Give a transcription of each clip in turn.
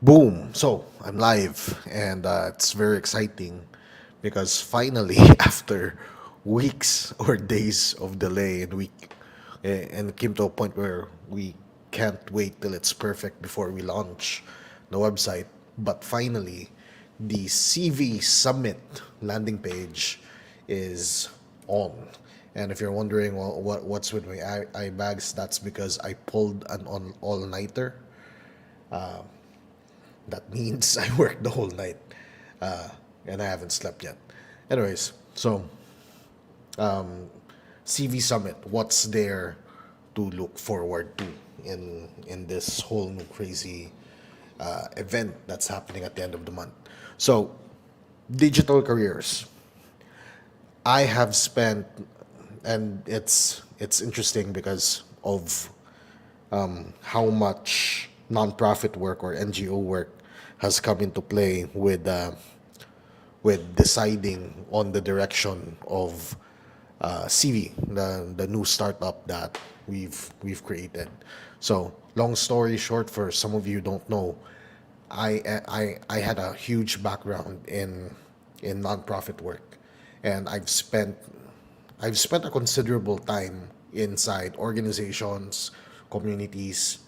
Boom! So I'm live, and it's very exciting because finally, after weeks or days of delay, and it came to a point where we can't wait till it's perfect before we launch the website. But finally, the CV Summit landing page is on. And if you're wondering what's with my eye bags, that's because I pulled an all-nighter. That means I worked the whole night, uh, and I haven't slept yet. Anyways, so CV Summit, what's there to look forward to in this whole new crazy event that's happening at the end of the month? So, digital careers. I have spent, and it's interesting because of how much nonprofit work or NGO work has come into play with deciding on the direction of CV, the new startup that we've created. So, long story short, for some of you who don't know, I had a huge background in nonprofit work, and I've spent a considerable time inside organizations, communities,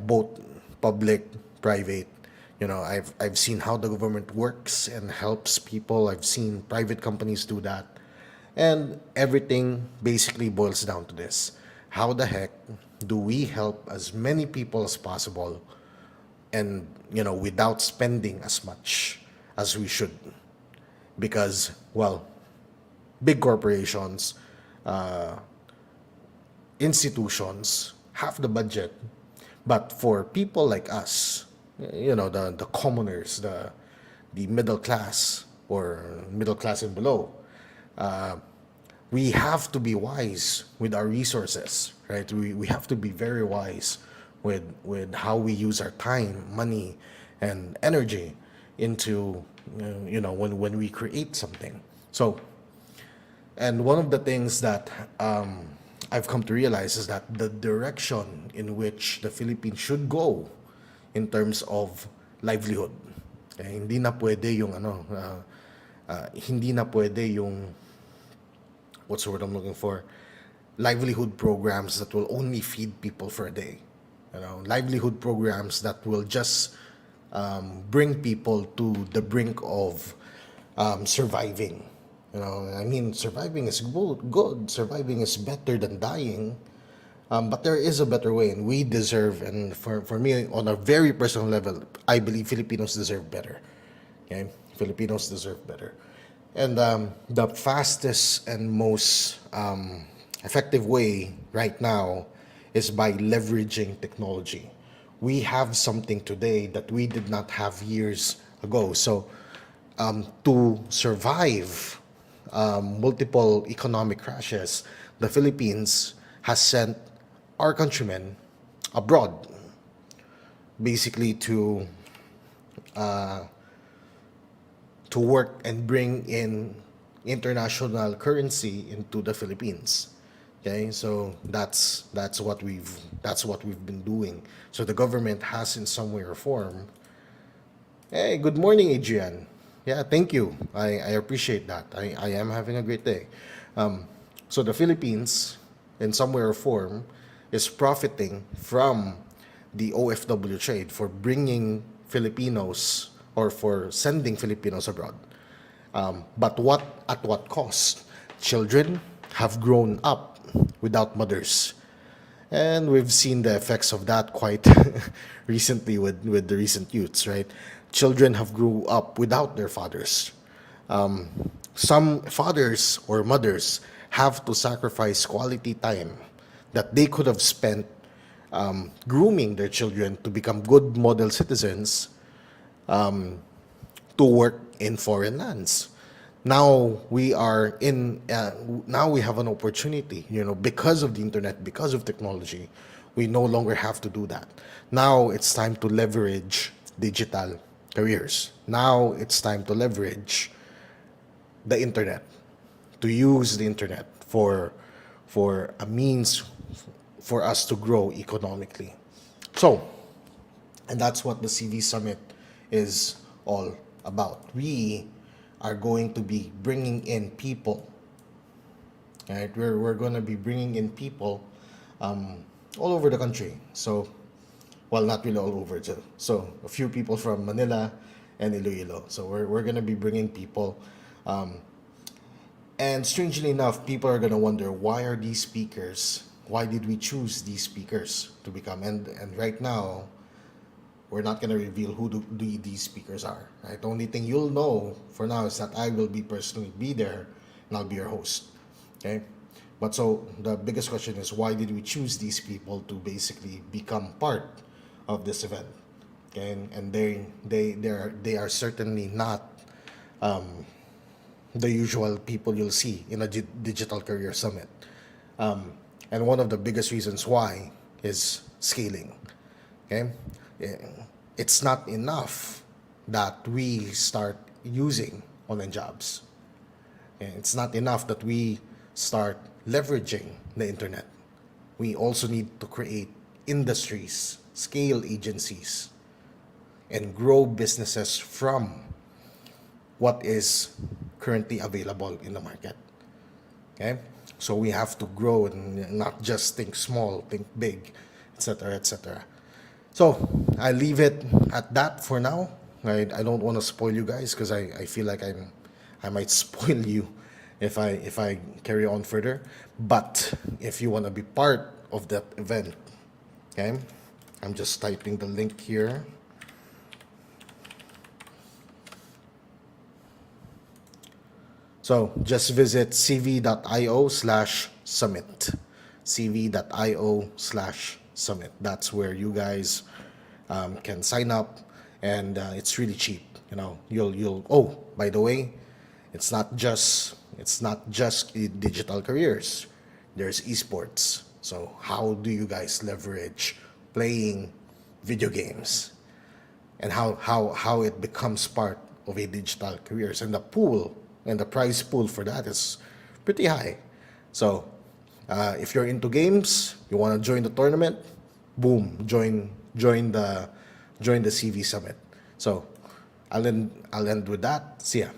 both public, private. I've seen how the government works and helps people. I've seen private companies do that. And everything basically boils down to this. How the heck do we help as many people as possible and, without spending as much as we should? Because, well, big corporations, institutions have the budget, but for people like us, the commoners, the middle class or middle class and below, we have to be wise with our resources, right? We have to be very wise with how we use our time, money, and energy into, when we create something. So, and one of the things that I've come to realize is that the direction in which the Philippines should go in terms of livelihood, hindi na pwede yung hindi na pwede yung, what's the word I'm looking for? Livelihood programs that will only feed people for a day. Livelihood programs that will just bring people to the brink of surviving. Surviving is good. Surviving is better than dying. But there is a better way, and we deserve, and for me, on a very personal level, I believe Filipinos deserve better. Okay? Filipinos deserve better. And the fastest and most effective way right now is by leveraging technology. We have something today that we did not have years ago. So, to survive multiple economic crashes, the Philippines has sent our countrymen abroad, basically to work and bring in international currency into the Philippines. Okay, so that's what we've been doing. So the government has, in some way or form. Hey, good morning, Adrian. Yeah, thank you. I appreciate that. I am having a great day. So the Philippines, in some way or form, is profiting from the OFW trade for bringing Filipinos or for sending Filipinos abroad. But at what cost? Children have grown up without mothers. And we've seen the effects of that quite recently with the recent youths, right? Children have grew up without their fathers. Some fathers or mothers have to sacrifice quality time that they could have spent grooming their children to become good model citizens to work in foreign lands. Now we are in. Now we have an opportunity. Because of the internet, because of technology, we no longer have to do that. Now it's time to leverage digital careers. Now it's time to leverage the internet, to use the internet for a means for us to grow economically. So And that's what the CV Summit is all about. We are going to be bringing in people, right? We're going to be bringing in people all over the country. So, well, not really all over. So a few people from Manila and Iloilo. So we're going to be bringing people. And strangely enough, people are going to wonder, why are these speakers, why did we choose these speakers to become? And right now, we're not going to reveal who these speakers are. Right? The only thing you'll know for now is that I will be personally be there, and I'll be your host. Okay. But so the biggest question is, why did we choose these people to basically become part of this event? Okay. And they are certainly not the usual people you'll see in a digital career summit. And one of the biggest reasons why is scaling. Okay, it's not enough that we start using online jobs. Okay? It's not enough that we start leveraging the internet. We also need to create industries, scale agencies, and grow businesses from what is currently available in the market. Okay, so we have to grow and not just think small, think big, etc., etc. So I leave it at that for now. I don't want to spoil you guys because I feel like I might spoil you if I carry on further. But if you want to be part of that event, okay, I'm just typing the link here. So just visit cv.io/summit. cv.io/summit. That's where you guys can sign up, and it's really cheap. You'll. Oh, by the way, it's not just digital careers. There's esports. So how do you guys leverage playing video games, and how it becomes part of a digital careers, and the prize pool for that is pretty high. So if you're into games, you want to join the tournament, boom, join the CV Summit. So I'll end with that. See ya.